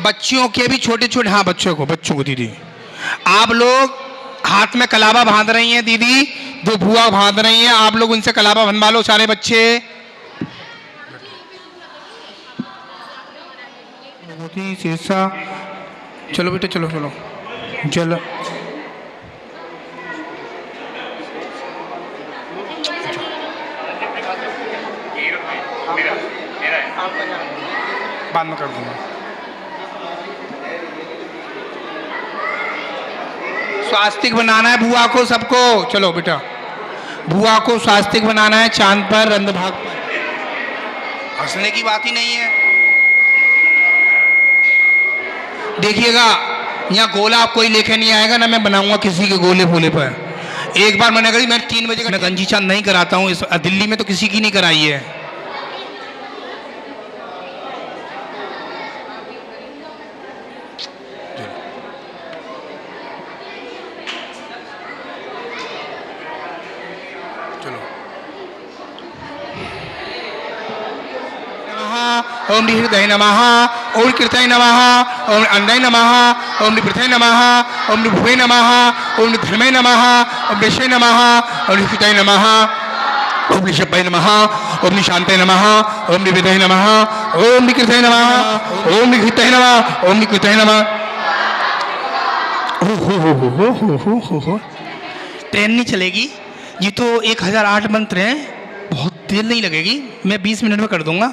बच्चियों के भी छोटे छोटे, हाँ बच्चों को दीदी, आप लोग हाथ में कलावा बांध रही हैं दीदी, दो बुआ बांध रही हैं, आप लोग उनसे कलावा बंधवा लो सारे बच्चे। शीशा, चलो बेटे चलो चलो चलो। बाद में कर दूंगा। स्वास्तिक बनाना है बुआ को सबको, चलो बेटा बुआ को स्वास्तिक बनाना है चांद पर रंध्र भाग पर, हंसने की बात ही नहीं है। देखिएगा यहाँ गोला आप कोई लेके नहीं आएगा ना, मैं बनाऊंगा किसी के गोले फोले पर। एक बार मैंने कही मैं 3 बजे का गंजी चांद नहीं कराता हूँ, इस दिल्ली में तो किसी की नहीं कराई है। ओम हृदय नमः, ओम कृतय नमः, ओम अन्नय नमः, ओम पृथ्वी नमः, ओम भुवे नमः, ओम धर्मे नमः, ओम विषय नमः, ओम हृदय नमः, ओम शब्बय नमः, ओम शांतय नमः, ओम विदय नमः, ओम कृतय नमः, ओम हृदय नमः, ओम कृतय नमः। हो ट्रेन नहीं चलेगी, ये तो 1008 मंत्र हैं, बहुत देर नहीं लगेगी, मैं 20 मिनट में कर दूंगा।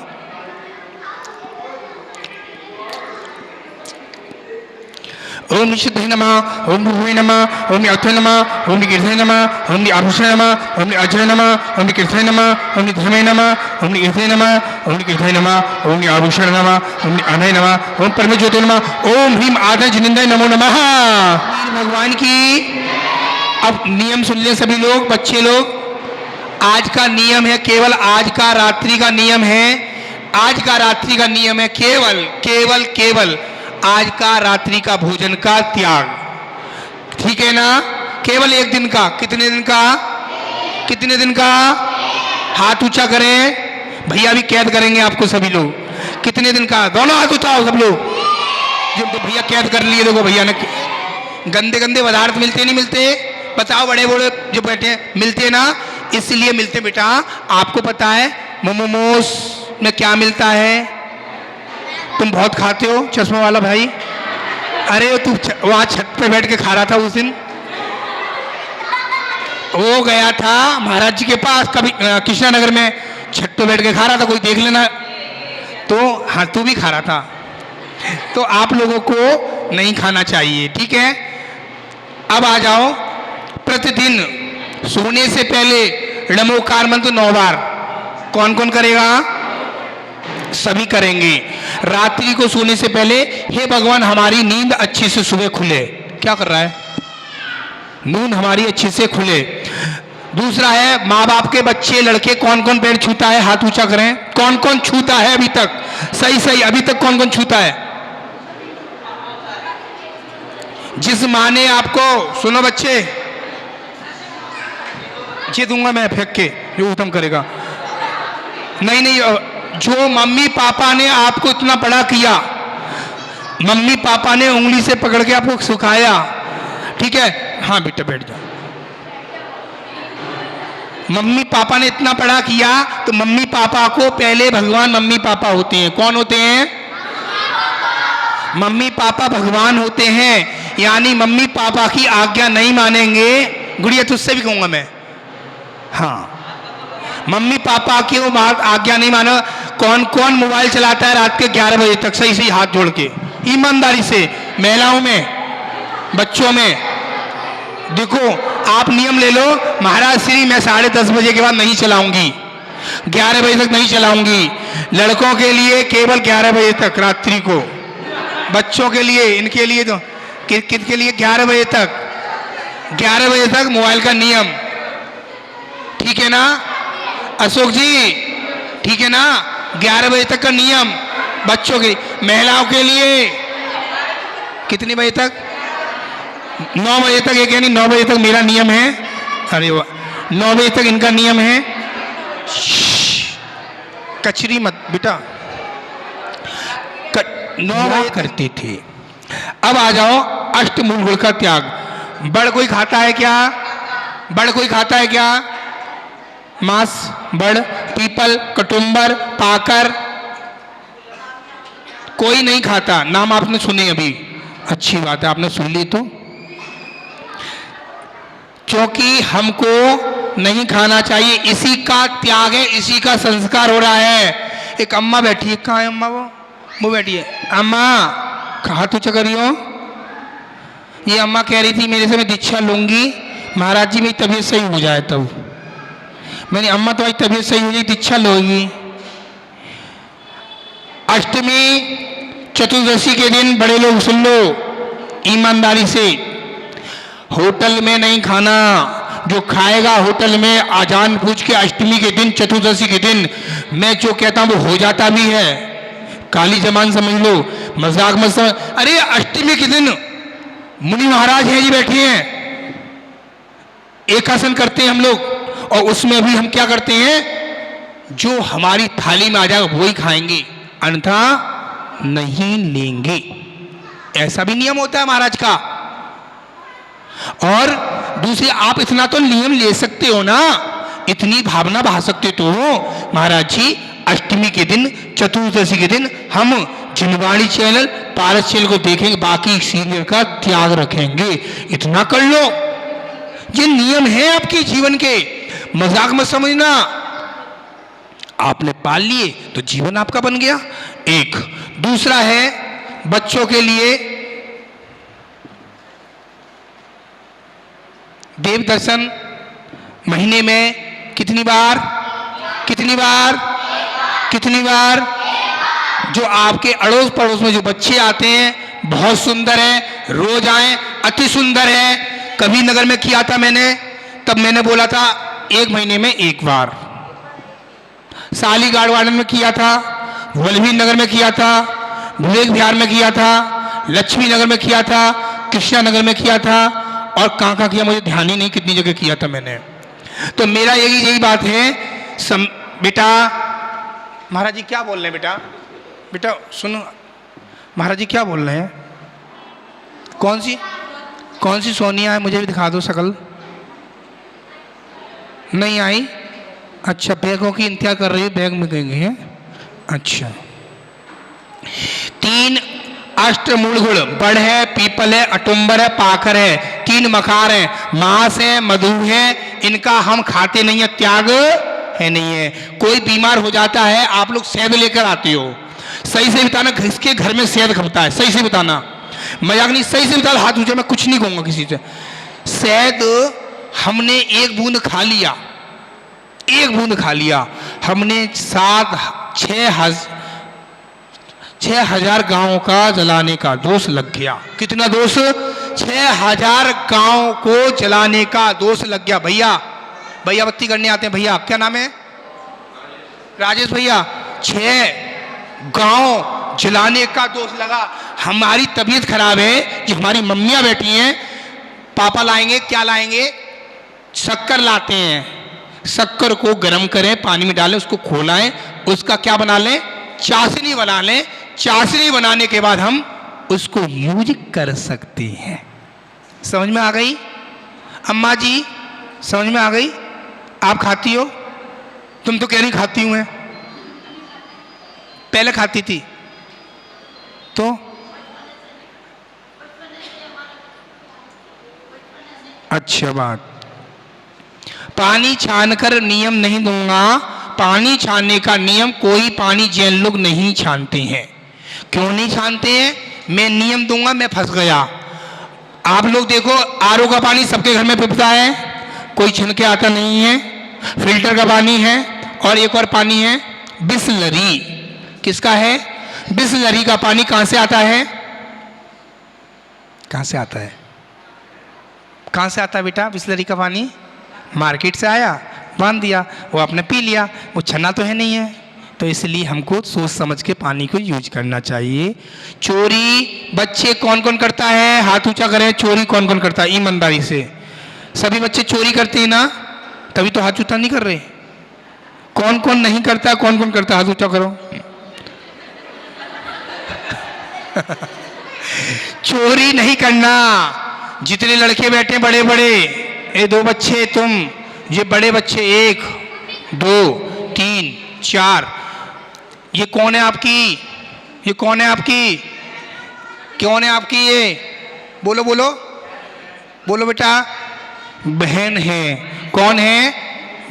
ओम निषिद्धे नमः, ओम भूवे नमः, ओम अर्थय नमः, ओम कीर्तय नमः, ओम आभूषण नमः, ओम अजय नमः, ओम कीर्तय नमः, ओम धर्मे नमः, ओम कीर्तय नमः, ओम कीर्तय नमः, ओम आभूषण नमः, ओम अनय नमः, ओम परम ज्योति नमः, ओम ह्रीम आदय जिनेन्द्र नमो नमः। भगवान की अब नियम सुन ले सभी लोग, बच्चे लोग। आज का नियम है, केवल आज का रात्रि का नियम है, आज का रात्रि का नियम है केवल केवल केवल आज का रात्रि का भोजन का त्याग, ठीक है ना? केवल एक दिन का। कितने दिन का? कितने दिन का? हाथ ऊंचा करें, भैया भी कैद करेंगे आपको सभी लोग। कितने दिन का? दोनों हाथ उठाओ सब लोग। जो तो भैया कैद कर लिए, देखो भैया ने। गंदे गंदे पदार्थ मिलते नहीं मिलते? बताओ, बड़े बड़े जो बैठे हैं मिलते ना, इसलिए मिलते बेटा। आपको पता है मोमोस में क्या मिलता है? तुम बहुत खाते हो चश्मा वाला भाई। अरे तू वहां छत पे बैठ के खा रहा था उस दिन, वो गया था महाराज जी के पास कभी कृष्णा नगर में, छत पे बैठ के खा रहा था, कोई देख लेना। तो हाँ, तू भी खा रहा था। तो आप लोगों को नहीं खाना चाहिए, ठीक है? अब आ जाओ, प्रतिदिन सोने से पहले नमोकार मंत्र 9 बार। कौन कौन करेगा? सभी करेंगे। रात्रि को सोने से पहले, हे भगवान हमारी नींद अच्छे से सुबह खुले। क्या कर रहा है? नींद हमारी अच्छे से खुले। दूसरा है, माँ बाप के बच्चे लड़के कौन कौन पैर छूता है? हाथ ऊंचा करें। कौन कौन छूता है अभी तक? सही सही, अभी तक कौन कौन छूता है? जिस माँ ने आपको, सुनो बच्चे, ये दूंगा मैं फेंक के, जो उत्तम करेगा। नहीं नहीं, जो मम्मी पापा ने आपको इतना बड़ा किया, मम्मी पापा ने उंगली से पकड़ के आपको सिखाया, ठीक है? हाँ बेटा बैठ जाओ। मम्मी पापा ने इतना बड़ा किया, तो मम्मी पापा को पहले भगवान मम्मी पापा होते हैं। कौन होते हैं? मम्मी पापा भगवान होते हैं, यानी मम्मी पापा की आज्ञा नहीं मानेंगे। गुड़िया तुझसे भी कहूंगा मैं, हाँ, मम्मी पापा की वो आज्ञा नहीं मानो। कौन कौन मोबाइल चलाता है रात के 11 बजे तक? सही सही हाथ जोड़ के, ईमानदारी से। महिलाओं में, बच्चों में। देखो आप नियम ले लो, महाराज श्री मैं 10:30 बजे के बाद नहीं चलाऊंगी, 11 बजे तक नहीं चलाऊंगी। लड़कों के लिए केवल 11 बजे तक रात्रि को, बच्चों के लिए, इनके लिए तो किसके लिए 11 बजे तक, 11 बजे तक मोबाइल का नियम, ठीक है ना अशोक जी? ठीक है ना? 11 बजे तक का नियम बच्चों के। महिलाओं के लिए कितने बजे तक? 9 बजे तक। एक यानी 9 बजे तक मेरा नियम है। अरे वाह, 9 बजे तक इनका नियम है। कचरी मत बेटा, 9 बजे करते थे। अब आ जाओ अष्टमूल का त्याग। बड़ कोई खाता है क्या? बड़ कोई खाता है क्या? मांस, बड़, पीपल, कटुम्बर, पाकर, कोई नहीं खाता। नाम आपने सुने अभी, अच्छी बात है, आपने सुन ली। तो क्योंकि हमको नहीं खाना चाहिए, इसी का त्याग है, इसी का संस्कार हो रहा है। एक अम्मा बैठी है, कहाँ है अम्मा? वो बैठी है। अम्मा कहाँ तू चकर रही हो? ये अम्मा कह रही थी मेरे से मैं दीक्षा लूंगी, महाराज जी मेरी तबीयत सही हो जाए तब। मैंने अम्मा तुम्हारी तबीयत सही हो जाए दीक्षा लोगी। अष्टमी चतुर्दशी के दिन बड़े लोग सुन लो ईमानदारी से, होटल में नहीं खाना। जो खाएगा होटल में आजान पूछ के अष्टमी के दिन, चतुर्दशी के दिन, मैं जो कहता हूं वो हो जाता भी है। काली जमान समझ लो, मजाक मत समझ। अरे अष्टमी के दिन मुनि महाराज हैं जी बैठे हैं, एकासन करते हैं हम लोग, और उसमें भी हम क्या करते हैं? जो हमारी थाली में आ जाएगा वही खाएंगे, अन्यथा नहीं लेंगे। ऐसा भी नियम होता है महाराज का। और दूसरे, आप इतना तो नियम ले सकते हो ना, इतनी भावना बहा सकते तो हो महाराज जी, अष्टमी के दिन, चतुर्दशी के दिन हम जिनवाणी चैनल, पारस चैनल को देखेंगे, बाकी सीरियल का त्याग रखेंगे। इतना कर लो, ये नियम है आपके जीवन के, मजाक मत समझना। आपने पाल लिए तो जीवन आपका बन गया। एक दूसरा है बच्चों के लिए देव दर्शन महीने में कितनी बार? कितनी बार? कितनी बार? जो आपके अड़ोस पड़ोस में जो बच्चे आते हैं, बहुत सुंदर है, रोज आए, अति सुंदर है। कभी नगर में किया था मैंने, तब मैंने बोला था 1 महीने में 1 बार। सालीगाड़ गार्डन में किया था, वल्लभी नगर में किया था, विवेक विहार में किया था, लक्ष्मी नगर में किया था, कृष्णा नगर में किया था, और कहाँ कहाँ किया मुझे ध्यान ही नहीं, कितनी जगह किया था मैंने। तो मेरा यही बात है। बेटा, महाराज जी क्या बोल रहे हैं? बेटा बेटा सुनो, महाराज जी क्या बोल रहे हैं? कौन सी सोनिया है? मुझे भी दिखा दो शकल। नहीं आई? अच्छा, बैगों की इंतजार कर रही है, बैग में गएंगे हैं। अच्छा, 3 अष्टमूल गुण, बड़ है, पीपल है, अटुम्बर है, पाकर है, 3 मकार है, मांस है, मधु है, इनका हम खाते नहीं है, त्याग है नहीं है। कोई बीमार हो जाता है, आप लोग शहद लेकर आते हो, सही से बताना किसके घर में शहद खपता है, सही से बताना, मजाक नहीं, सही से बता, हाथ ऊंचा, मैं कुछ नहीं कहूंगा किसी से। शहद हमने 1 बूंद खा लिया, 1 बूंद खा लिया, हमने 6,000 गांव का जलाने का दोष लग गया। कितना दोष? 6,000 गांव को जलाने का दोष लग गया। भैया बत्ती करने आते हैं, भैया क्या नाम है? राजेश भैया। 6 गांव जलाने का दोष लगा। हमारी तबीयत खराब है, जो हमारी मम्मियां बैठी हैं, पापा लाएंगे, क्या लाएंगे? शक्कर लाते हैं। शक्कर को गर्म करें, पानी में डालें, उसको खोलाएं, उसका क्या बना लें? चाशनी बना लें। चाशनी बनाने के बाद हम उसको यूज कर सकते हैं। समझ में आ गई? अम्मा जी समझ में आ गई? आप खाती हो? तुम तो कह रही खाती हूं मैं, पहले खाती थी तो? अच्छा बात। पानी छानकर नियम नहीं दूंगा। पानी छानने का नियम कोई पानी जैन लोग नहीं छानते हैं। क्यों नहीं छानते हैं? मैं नियम दूंगा, मैं फंस गया। आप लोग देखो, आरओ का पानी सबके घर में पिपता है, कोई छन के आता नहीं है। फिल्टर का पानी है, और एक और पानी है बिसलरी। किसका है? बिसलरी का पानी कहां से आता है? कहां से आता है? कहां से आता है बेटा बिसलरी का पानी? मार्केट से आया, बांध दिया, वो आपने पी लिया, वो छन्ना तो है नहीं है। तो इसलिए हमको सोच समझ के पानी को यूज करना चाहिए। चोरी बच्चे कौन कौन करता है? हाथ ऊंचा करें। चोरी कौन कौन करता है? ईमानदारी से सभी बच्चे चोरी करते हैं ना, तभी तो हाथ ऊंचा नहीं कर रहे। कौन कौन नहीं करता? कौन कौन करता? हाथ ऊंचा करो। चोरी नहीं करना। जितने लड़के बैठे बड़े बड़े, ये 2 बच्चे तुम, ये बड़े बच्चे 1 2 3 4, ये कौन है आपकी? ये कौन है आपकी? कौन है आपकी? ये बोलो बोलो बोलो बेटा। बहन है। कौन है?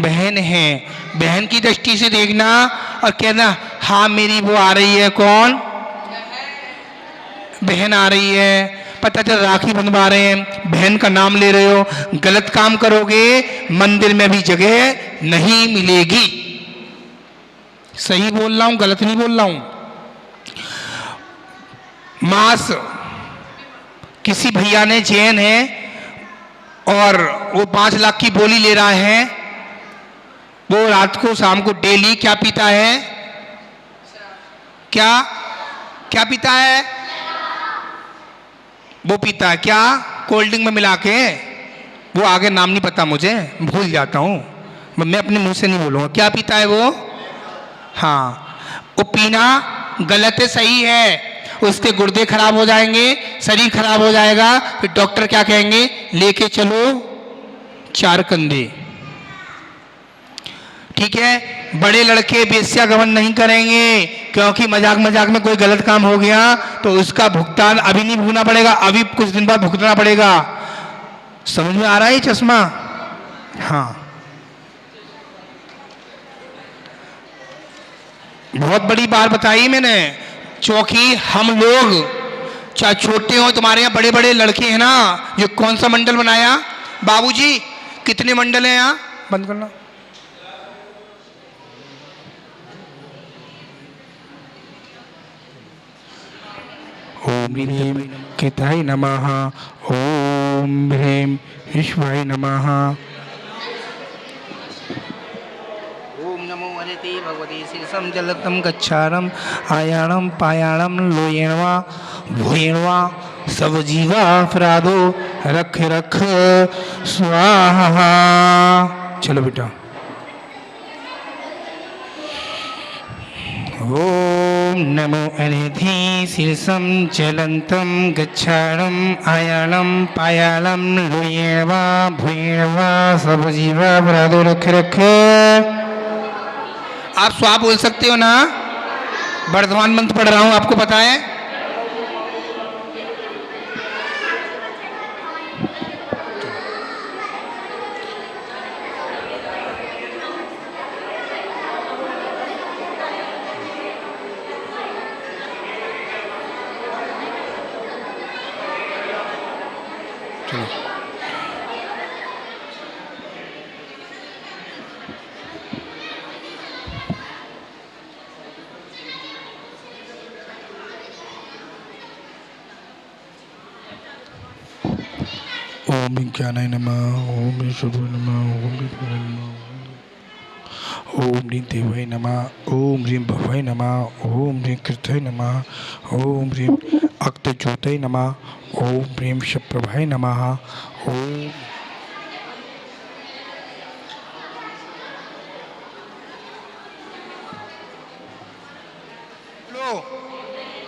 बहन है। बहन की दृष्टि से देखना और कहना हाँ मेरी वो आ रही है। कौन? बहन आ रही है। पता चल राखी बंधवा रहे हैं, बहन का नाम le रहे हो। गलत काम करोगे मंदिर में भी जगह नहीं मिलेगी। सही बोल रहा हूं, गलत नहीं बोल रहा हूं। मास किसी भैया ने, जैन है, और वो 5 लाख की बोली ले रहा है। वो रात को शाम को डेली क्या पीता है? क्या क्या पीता है? वो पीता है क्या? कोल्ड ड्रिंक में मिला के। वो आगे नाम नहीं पता मुझे, भूल जाता हूं, मैं अपने मुंह से नहीं बोलूंगा। क्या पीता है वो? हाँ, वो पीना गलत है, सही है। उसके गुर्दे खराब हो जाएंगे, शरीर खराब हो जाएगा। फिर डॉक्टर क्या कहेंगे? लेके चलो 4 कंधे। ठीक है, बड़े लड़के वेश्या गमन नहीं करेंगे, क्योंकि मजाक मजाक में कोई गलत काम हो गया तो उसका भुगतान अभी नहीं भुगतना पड़ेगा, अभी कुछ दिन बाद भुगतना पड़ेगा। समझ में आ रहा है चश्मा? हाँ, बहुत बड़ी बात बताई मैंने। क्योंकि हम लोग चाहे छोटे हो, तुम्हारे यहाँ बड़े बड़े लड़के हैं ना, ये कौन सा मंडल बनाया बाबूजी? कितने मंडल हैं यहाँ? बंद करना। ओम ह्रीं केताय नमः, ओम ह्रीं विश्वाय नमः, ओम नमो हरते भगवते शीर्षम जलतम गच्छारम आयाणम पायाणम लोयेणवा भूयेणवा सब जीवा अपराधो रख रख स्वाहा। चलो बेटा। ओम नमो हरते शीर्षम जलंतम गच्छारम आयाणम पायाणम लोयेणवा भूयेणवा सब जीवा अपराधो रख रख। आप स्वाहा बोल सकते हो ना? वर्तमान मंत्र पढ़ रहा हूं, आपको पता है? चलो। ओम विज्ञानाय नमः, ओम ईश्वराय नमः, ओम विष्णुवे नमः, ओम ह्रीं देवाय नमः, ओम ह्रीं भवाय नमः, ओम ह्रीं कृताय नमः, ओम ह्रीं अक्तज्योतये नमः, ओम ह्रीं शप्रभाय नमः, ओम।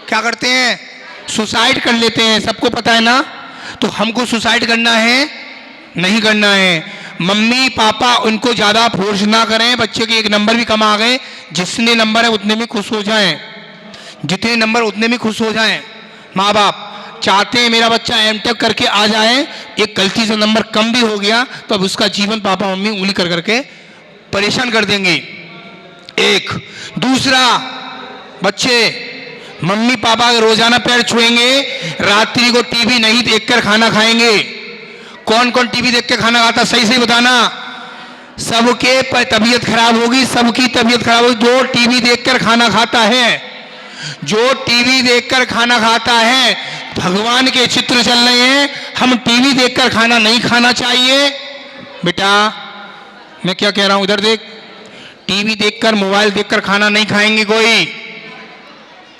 क्या करते हैं? सुसाइड कर लेते हैं, सबको पता है ना? तो हमको सुसाइड करना है? नहीं करना है। मम्मी पापा उनको ज़्यादा फोर्स ना करें, बच्चे के 1 नंबर भी कम आ गए, जितने नंबर है उतने में खुश हो जाएं, जितने नंबर उतने में खुश हो जाएं। माँ बाप चाहते हैं मेरा बच्चा एमटेक करके आ जाए, एक गलती से नंबर कम भी हो गया तो अब उसका जीवन पापा मम्मी उंगली कर करके परेशान कर देंगे। एक दूसरा, बच्चे मम्मी पापा के रोजाना पैर छुएंगे, रात्रि को टीवी नहीं देखकर खाना खाएंगे। कौन कौन टीवी देख के खाना खाता? सही सही बताना। सबके तबीयत खराब होगी, सबकी तबीयत खराब होगी जो टीवी देखकर खाना खाता है। जो टीवी देखकर खाना खाता है, भगवान के चित्र चल रहे हैं, हम टीवी देखकर खाना नहीं खाना चाहिए। बेटा मैं क्या कह रहा हूं, इधर देख। टीवी देखकर, मोबाइल देखकर खाना नहीं खाएंगे कोई।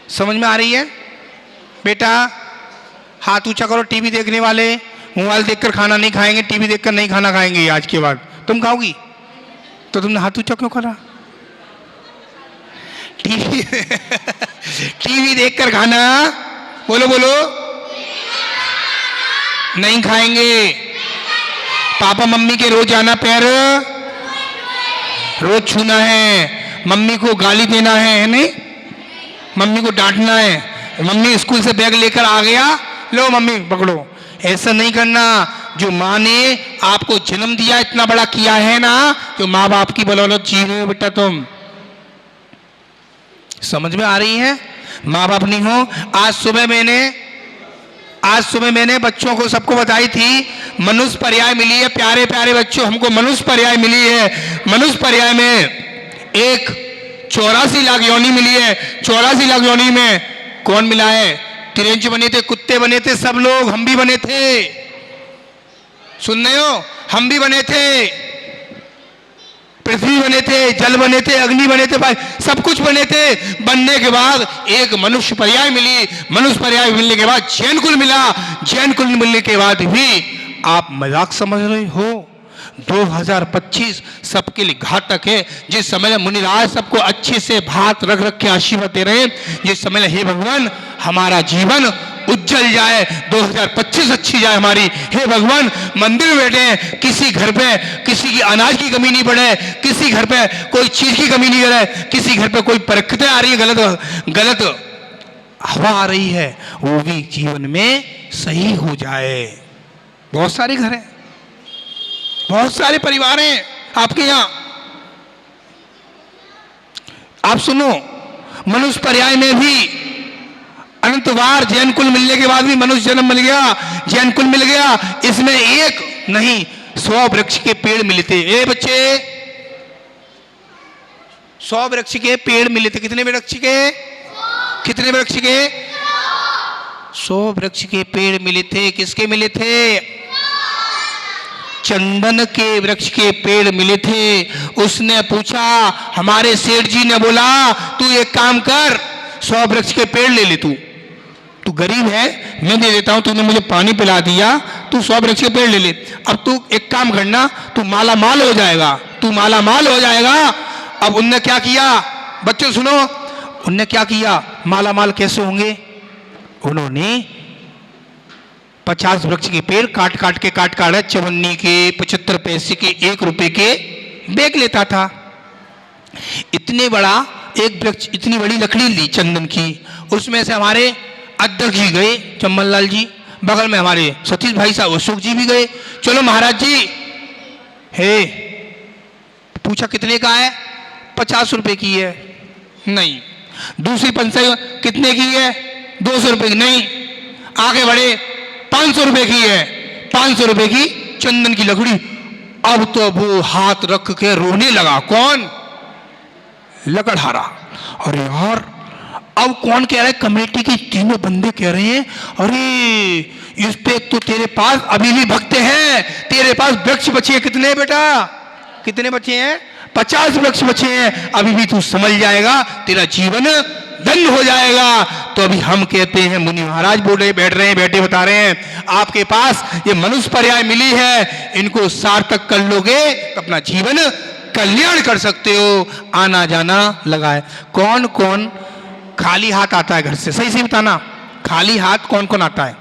समझ में आ रही है? बेटा हाथ ऊंचा करो। टीवी देखने वाले मोबाइल देखकर खाना नहीं खाएंगे, टीवी देखकर नहीं खाना खाएंगे आज के बाद। तुम खाओगी तो तुमने हाथ ऊंचा क्यों करा? टीवी टीवी देखकर खाना बोलो बोलो। नहीं खाएंगे। पापा मम्मी के रोजाना पैर रोज छूना है। मम्मी को गाली देना है नहीं, मम्मी को डांटना है। मम्मी स्कूल से बैग लेकर आ गया, लो मम्मी पकड़ो, ऐसा नहीं करना। जो माँ ने आपको जन्म दिया, इतना बड़ा किया है ना, जो माँ बाप की बदौलत जी रहे हो बेटा तुम। समझ में आ रही है? माँ बाप नहीं हो। आज सुबह मैंने बच्चों को सबको बताई थी, मनुष्य पर्याय मिली है। प्यारे प्यारे बच्चों, हमको मनुष्य पर्याय मिली है। मनुष्य पर्याय में एक 84 लाख योनि मिली है। 84 लाख योनि में कौन मिला है? तिरंज बने थे, कुत्ते बने थे, सब लोग, हम भी बने थे। सुन रहे हो? हम भी बने थे, पृथ्वी बने थे, जल बने थे, अग्नि बने थे, भाई सब कुछ बने थे। बनने के बाद एक मनुष्य पर्याय मिली। मनुष्य पर्याय मिलने के बाद जैन कुल मिला। जैन कुल मिलने के बाद भी आप मजाक समझ रहे हो? 2025 सबके लिए घातक है। जिस समय मुनिराज सबको अच्छे से भात रख रख के आशीर्वाद दे रहे हैं, जिस समय हे भगवान हमारा जीवन उज्जवल जाए, 2025 अच्छी जाए हमारी। हे भगवान, मंदिर में बैठे, किसी घर पे किसी की अनाज की कमी नहीं पड़े, किसी घर पे कोई चीज की कमी नहीं करे, किसी घर पे कोई परीक्षाएं आ रही है, गलत हवा आ रही है, वो भी जीवन में सही हो जाए। बहुत सारे घर हैं, बहुत सारे परिवार हैं आपके यहां। आप सुनो, मनुष्य पर्याय में भी अनंत बार जैन कुल मिलने के बाद भी मनुष्य जन्म मिल गया, जैन कुल मिल गया। इसमें एक नहीं 100 वृक्ष के पेड़ मिले थे। ए बच्चे, 100 वृक्ष के पेड़ मिले थे। कितने वृक्ष के? कितने वृक्ष के? 100 वृक्ष के पेड़ मिले थे। किसके मिले थे? चंदन के वृक्ष के पेड़ मिले थे। उसने पूछा, हमारे सेठ जी ने बोला तू एक काम कर, 100 वृक्ष के पेड़ ले ले। तू गरीब है, मैं दे देता हूं, तूने मुझे पानी पिला दिया, तू 100 वृक्ष के पेड़ ले ले। अब तू एक काम करना, तू माला माल हो जाएगा, तू माला माल हो जाएगा। अब उनने क्या किया? बच्चों सुनो, उनने क्या किया? माला माल कैसे होंगे? उन्होंने 50 वृक्ष के पेड़ काट काट के 54 के, 75 पैसे के, 1 रुपए के बेच लेता था। इतने बड़ा एक वृक्ष, इतनी बड़ी लकड़ी ली चंदन की। उसमें से हमारे अध्यक्ष जी गए, चम्मन लाल जी, बगल में हमारे सतीश भाई साहब अशोक जी भी गए। चलो महाराज जी, हे पूछा कितने का है? 50 रुपए की है। नहीं। दूसरी पंचायत कितने की है? 200 रुपए की। नहीं। आगे बढ़े, 500 रुपए की है। 500 रुपए की चंदन की लकड़ी। अब तो वो हाथ रख के रोने लगा। कौन? लकड़हारा। अरे यार, अब कौन कह रहा है? कमेटी के तीनों बंदे कह रहे हैं, अरे इस पे तो तेरे पास अभी भी भक्त हैं, तेरे पास वृक्ष बचे हैं। कितने बेटा? कितने बचे हैं? 50 वृक्ष बचे हैं। अभी भी तू समझ जाएगा, तेरा जीवन धन्य हो जाएगा। तो अभी हम कहते हैं, मुनि महाराज बोल रहे, बैठ रहे हैं, बैठे बता रहे हैं, आपके पास ये मनुष्य पर्याय मिली है, इनको सार्थक कर लोगे तो अपना जीवन कल्याण कर सकते हो। आना जाना लगाए। कौन कौन खाली हाथ आता है घर से? सही से बताना, खाली हाथ कौन कौन आता है?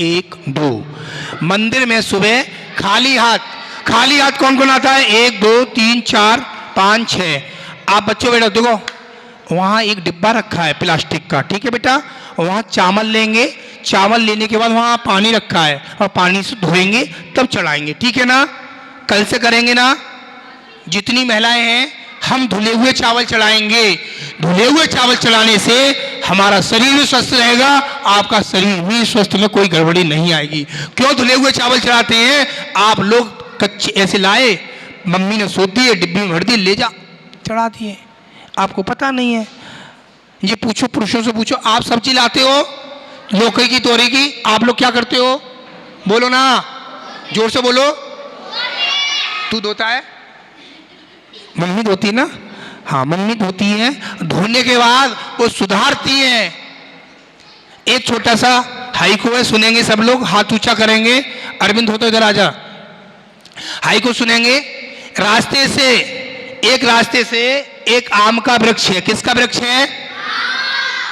1 2। मंदिर में सुबह खाली हाथ कौन कौन आता है? 1 2 3 4 5 6। आप बच्चों बेटा देखो, वहां एक डिब्बा रखा है प्लास्टिक का, ठीक है बेटा? वहां चावल लेंगे, चावल लेने के बाद वहां पानी रखा है, और पानी से धोएंगे तब चढ़ाएंगे, ठीक है ना? कल से करेंगे ना? जितनी महिलाएं हैं, हम धुले हुए चावल चढ़ाएंगे। धुले हुए चावल चढ़ाने से हमारा शरीर भी स्वस्थ रहेगा, आपका शरीर भी स्वस्थ, में कोई गड़बड़ी नहीं आएगी। क्यों धुले हुए चावल चढ़ाते हैं? आप लोग कच्चे ऐसे लाए, मम्मी ने सोच दिए, डिब्बी में भर दिए, ले जा चढ़ा दिए, आपको पता नहीं है। ये पूछो, पुरुषों से पूछो, आप सब्जी लाते हो लौकी की, तोरी की, आप लोग क्या करते हो? बोलो ना, जोर से बोलो। तू धोता है? मम्मी धोती है ना? हाँ, मम्मी धोती है। धोने के बाद वो सुधारती है। एक छोटा सा हाइको है, सुनेंगे सब लोग, हाथ ऊंचा करेंगे। अरविंद हो तो इधर आजा। हाइको सुनेंगे। रास्ते से एक आम का वृक्ष है। किसका वृक्ष है?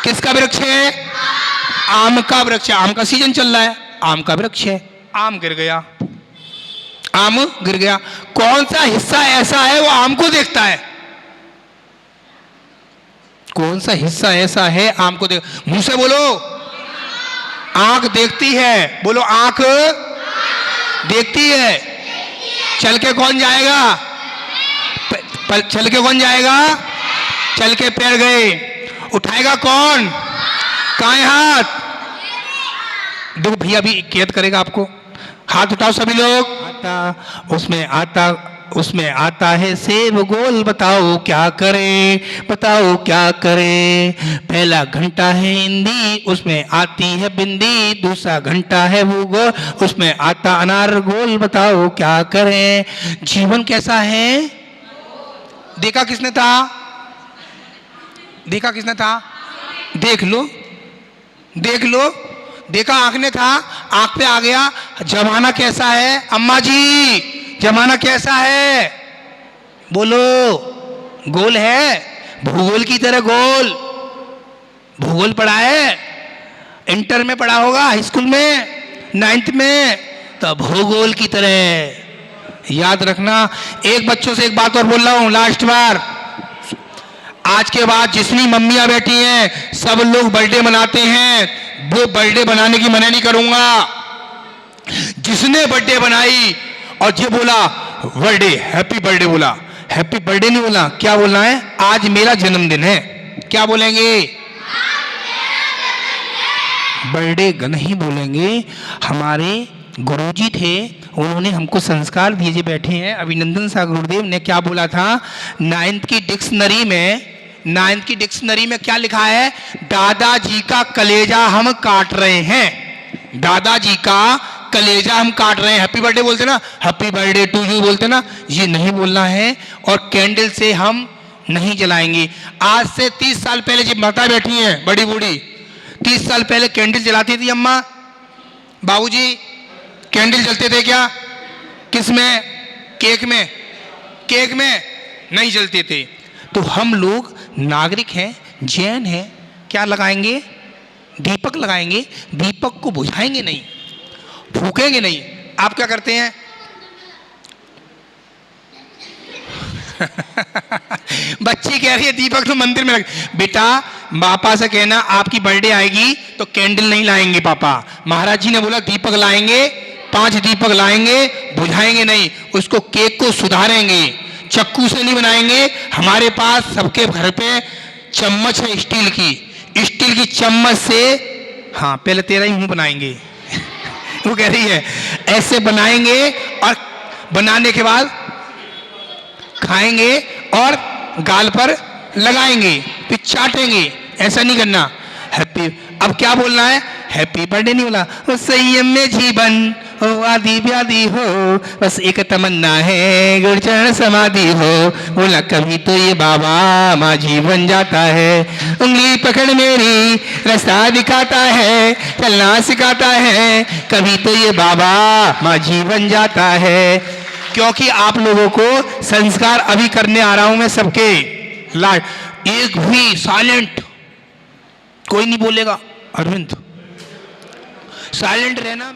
किसका वृक्ष है? आम का वृक्ष है। आम का सीजन चल रहा है, आम का वृक्ष है। आम गिर गया, आम गिर गया। कौन सा हिस्सा ऐसा है वो आम को देखता है? कौन सा हिस्सा ऐसा है आम को देख? मुंह से बोलो। आंख देखती है, बोलो आंख देखती है। चल के कौन जाएगा? चल के कौन जाएगा? चल के पैर गए। उठाएगा कौन? कहाँ है हाथ? देखो भैया भी कैद करेगा आपको। हाथ उठाओ सभी लोग। उसमें आता है सेब गोल, बताओ क्या करे, बताओ क्या करे। पहला घंटा है हिंदी, उसमें आती है बिंदी। दूसरा घंटा है भूगोल, उसमें आता अनार गोल, बताओ क्या करें। जीवन कैसा है? देखा किसने था? देखा किसने था? देख लो, देख लो। देखा आंख ने था, आंख पे आ गया। जमाना कैसा है अम्मा जी? जमाना कैसा है? बोलो। गोल है, भूगोल की तरह गोल। भूगोल पढ़ा है, इंटर में पढ़ा होगा, हाई स्कूल में, 9th में। तो भूगोल की तरह याद रखना। एक बच्चों से एक बात और बोल रहा हूं, लास्ट बार। आज के बाद जितनी मम्मियां बैठी हैं, सब लोग बर्थडे मनाते हैं, वो बर्थडे बनाने की मना नहीं करूंगा। जिसने बर्थडे बनाई और ये बोला बर्थडे, हैप्पी बर्थडे बोला, हैप्पी बर्थडे नहीं बोला, क्या बोलना है? आज मेरा जन्मदिन है। क्या बोलेंगे? बर्थडे नहीं बोलेंगे। हमारे गुरुजी थे, उन्होंने हमको संस्कार दिए। जो बैठे हैं अभिनंदन सा गुरुदेव ने क्या बोला था? 9th की डिक्शनरी में क्या लिखा है? दादाजी का कलेजा हम काट रहे हैं। दादाजी का कलेजा हम काट रहे हैं। हैप्पी बर्थडे बोलते ना, हैप्पी बर्थडे टू यू बोलते ना, ये नहीं बोलना है। और कैंडल से हम नहीं जलाएंगे। आज से 30 साल पहले जब माता बैठी हैं बड़ी बूढ़ी, 30 साल पहले कैंडल जलाती थी अम्मा, बाबूजी कैंडल जलते थे क्या? किस में? केक में? केक में नहीं जलते थे। तो हम लोग नागरिक हैं, जैन हैं, क्या लगाएंगे? दीपक लगाएंगे। दीपक को बुझाएंगे नहीं, फूकेंगे नहीं। आप क्या करते हैं? बच्ची कह रही है दीपक तो मंदिर में लग। बेटा पापा से कहना आपकी बर्थडे आएगी तो कैंडल नहीं लाएंगे पापा। महाराज जी ने बोला दीपक लाएंगे, 5 दीपक लाएंगे, बुझाएंगे नहीं। उसको केक को सुधारेंगे, चक्कू से नहीं बनाएंगे। हमारे पास सबके घर पे चम्मच है स्टील की चम्मच से, हाँ पहले तेरा ही मुंह बनाएंगे। वो कह रही है ऐसे बनाएंगे और बनाने के बाद खाएंगे और गाल पर लगाएंगे, फिर चाटेंगे। ऐसा नहीं करना। हैप्पी, अब क्या बोलना है? हैप्पी बर्थडे नहीं बोला। वो संयम में जीवन हो, आदि व्याधि हो, बस एक तमन्ना है गुरुचरण समाधि हो। बोला कभी तो ये बाबा माँ जीवन जाता है, उंगली पकड़ मेरी रास्ता दिखाता है, चलना सिखाता है। कभी तो ये बाबा माँ जीवन जाता है। क्योंकि आप लोगों को संस्कार अभी करने आ रहा हूं मैं सबके लाड। एक भी साइलेंट कोई नहीं बोलेगा। अरविंद साइलेंट रहना।